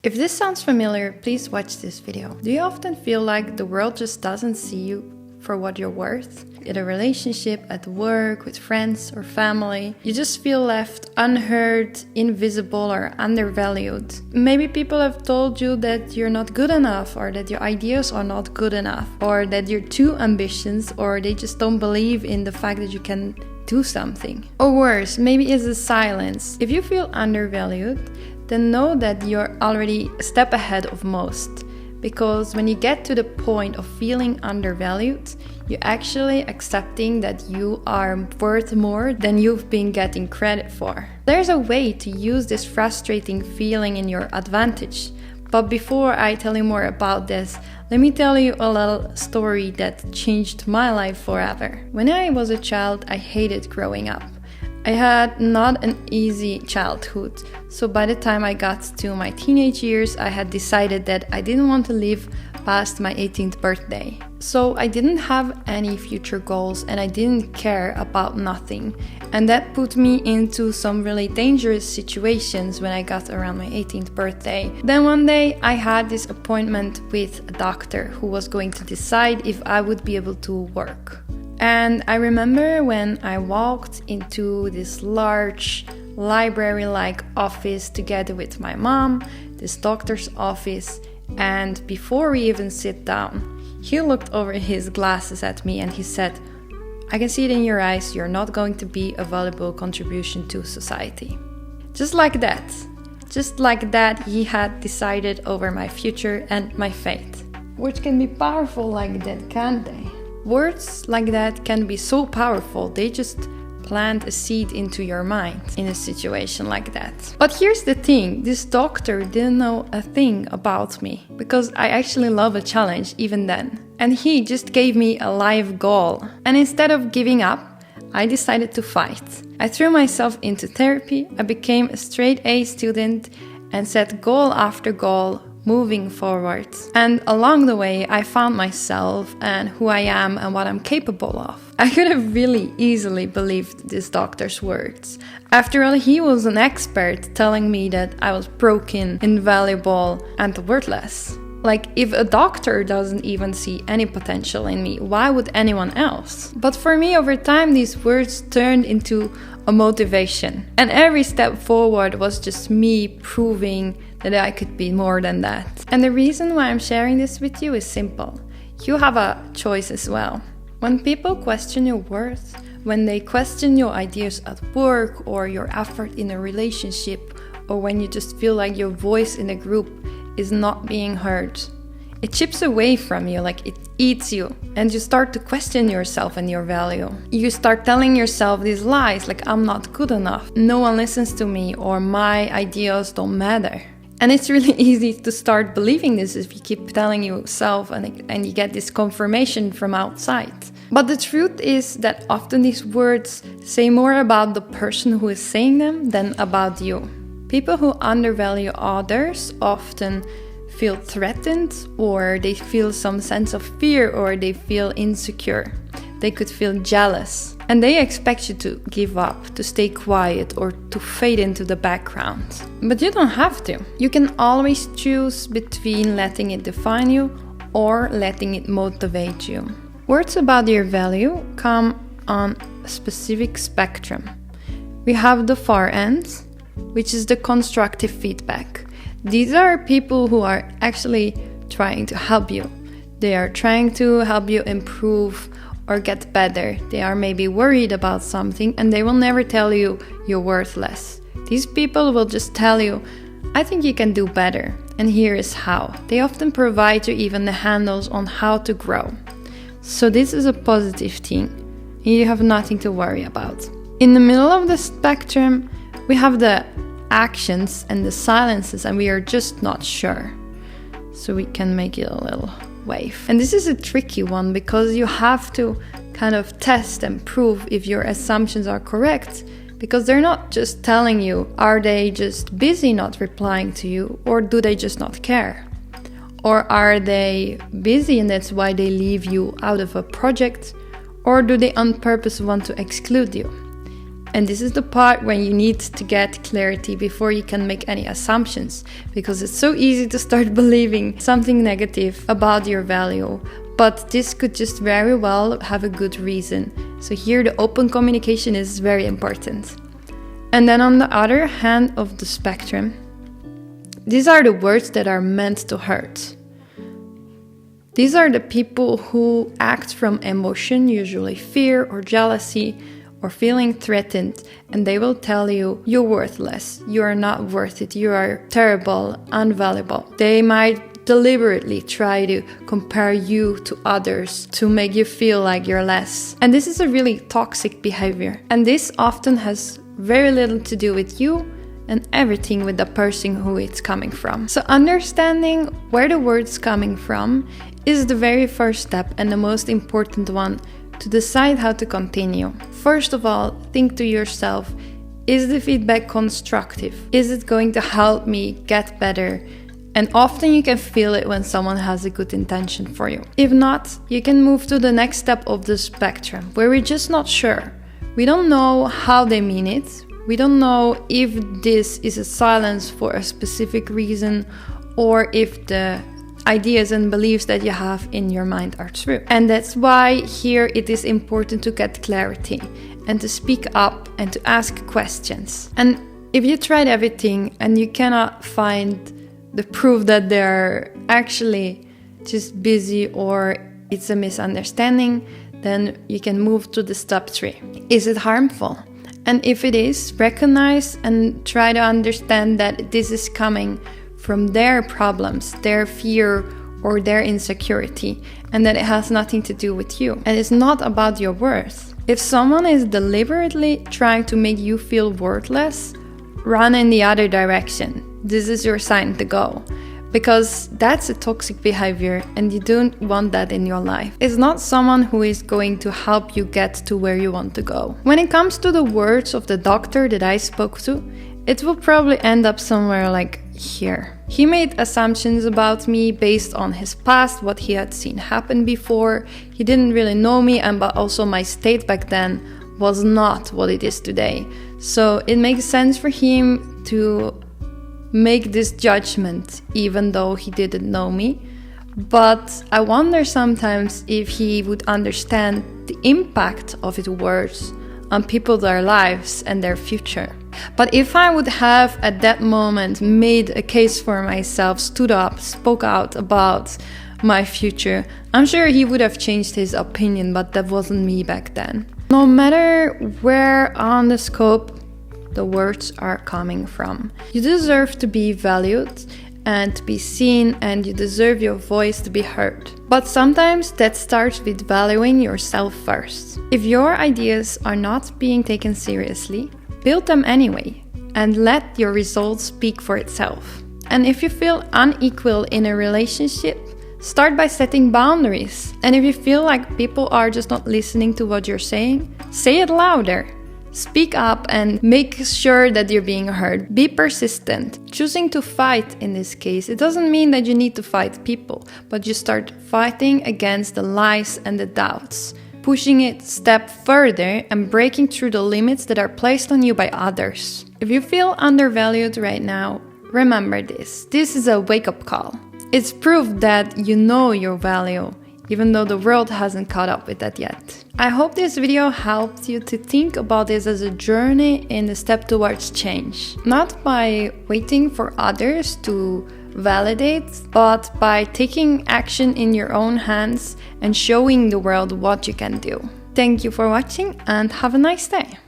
If this sounds familiar, please watch this video. Do you often feel like the world just doesn't see you for what you're worth? In a relationship, at work, with friends or family, you just feel left unheard, invisible or undervalued. Maybe people have told you that you're not good enough, or that your ideas are not good enough, or that you're too ambitious, or they just don't believe in the fact that you can do something. Or worse, maybe it's a silence. If you feel undervalued, then know that you're already a step ahead of most. Because when you get to the point of feeling undervalued, you're actually accepting that you are worth more than you've been getting credit for. There's a way to use this frustrating feeling in your advantage. But before I tell you more about this, let me tell you a little story that changed my life forever. When I was a child, I hated growing up. I had not an easy childhood, so by the time I got to my teenage years, I had decided that I didn't want to live past my 18th birthday. So I didn't have any future goals and I didn't care about nothing. And that put me into some really dangerous situations when I got around my 18th birthday. Then one day I had this appointment with a doctor who was going to decide if I would be able to work. And I remember when I walked into this large library-like office together with my mom, this doctor's office, and before we even sit down, he looked over his glasses at me and he said, "I can see it in your eyes, you're not going to be a valuable contribution to society." Just like that, he had decided over my future and my fate. Words can be powerful like that, can't they? Words like that can be so powerful, they just plant a seed into your mind in a situation like that. But here's the thing, this doctor didn't know a thing about me, because I actually love a challenge even then. And he just gave me a life goal. And instead of giving up, I decided to fight. I threw myself into therapy, I became a straight A student and set goal after goal, moving forward. And along the way, I found myself and who I am and what I'm capable of. I could have really easily believed this doctor's words. After all, he was an expert telling me that I was broken, invaluable, and worthless. Like, if a doctor doesn't even see any potential in me, why would anyone else? But for me, over time, these words turned into a motivation. And every step forward was just me proving that I could be more than that. And the reason why I'm sharing this with you is simple. You have a choice as well. When people question your worth, when they question your ideas at work or your effort in a relationship, or when you just feel like your voice in a group is not being heard, it chips away from you, like it eats you, and you start to question yourself and your value. You start telling yourself these lies like, I'm not good enough, no one listens to me, or my ideas don't matter. And it's really easy to start believing this if you keep telling yourself and you get this confirmation from outside. But the truth is that often these words say more about the person who is saying them than about you. People who undervalue others often feel threatened, or they feel some sense of fear, or they feel insecure. They could feel jealous. And they expect you to give up, to stay quiet, or to fade into the background. But you don't have to. You can always choose between letting it define you or letting it motivate you. Words about your value come on a specific spectrum. We have the far end, which is the constructive feedback. These are people who are actually trying to help you. They are trying to help you improve or get better. They are maybe worried about something and they will never tell you you're worthless. These people will just tell you, I think you can do better, and here is how. They often provide you even the handles on how to grow. So this is a positive thing. You have nothing to worry about. In the middle of the spectrum, we have the actions and the silences, and we are just not sure. So we can make it a little wave. And this is a tricky one because you have to kind of test and prove if your assumptions are correct, because they're not just telling you, are they just busy not replying to you, or do they just not care? Or are they busy and that's why they leave you out of a project, or do they on purpose want to exclude you? And this is the part when you need to get clarity before you can make any assumptions, because it's so easy to start believing something negative about your value. But this could just very well have a good reason. So here the open communication is very important. And then on the other hand of the spectrum, these are the words that are meant to hurt. These are the people who act from emotion, usually fear or jealousy or feeling threatened, and they will tell you, you're worthless, you are not worth it, you are terrible, unvaluable. They might deliberately try to compare you to others to make you feel like you're less. And this is a really toxic behavior. And this often has very little to do with you and everything with the person who it's coming from. So understanding where the word's coming from is the very first step and the most important one to decide how to continue. First of all, think to yourself, is the feedback constructive? Is it going to help me get better? And often you can feel it when someone has a good intention for you. If not, you can move to the next step of the spectrum, where we're just not sure. We don't know how they mean it. We don't know if this is a silence for a specific reason or if the ideas and beliefs that you have in your mind are true. And that's why here it is important to get clarity and to speak up and to ask questions. And if you tried everything and you cannot find the proof that they're actually just busy or it's a misunderstanding, then you can move to the step 3. Is it harmful? And if it is, recognize and try to understand that this is coming from their problems, their fear or their insecurity, and that it has nothing to do with you. And it's not about your worth. If someone is deliberately trying to make you feel worthless, run in the other direction. This is your sign to go, because that's a toxic behavior and you don't want that in your life. It's not someone who is going to help you get to where you want to go. When it comes to the words of the doctor that I spoke to, it will probably end up somewhere like here. He made assumptions about me based on his past, what he had seen happen before. He didn't really know me, but also my state back then was not what it is today. So it makes sense for him to make this judgment even though he didn't know me. But I wonder sometimes if he would understand the impact of his words on people, their lives and their future. But if I would have at that moment made a case for myself, stood up, spoke out about my future, I'm sure he would have changed his opinion, but that wasn't me back then. No matter where on the scope the words are coming from, you deserve to be valued and to be seen, and you deserve your voice to be heard. But sometimes that starts with valuing yourself first. If your ideas are not being taken seriously, build them anyway and let your results speak for itself. And if you feel unequal in a relationship, start by setting boundaries. And if you feel like people are just not listening to what you're saying, say it louder. Speak up and make sure that you're being heard. Be persistent. Choosing to fight in this case, it doesn't mean that you need to fight people, but you start fighting against the lies and the doubts, pushing it a step further and breaking through the limits that are placed on you by others. If you feel undervalued right now, remember this. This is a wake-up call. It's proof that you know your value, even though the world hasn't caught up with that yet. I hope this video helped you to think about this as a journey in the step towards change. Not by waiting for others to validate, but by taking action in your own hands and showing the world what you can do. Thank you for watching and have a nice day.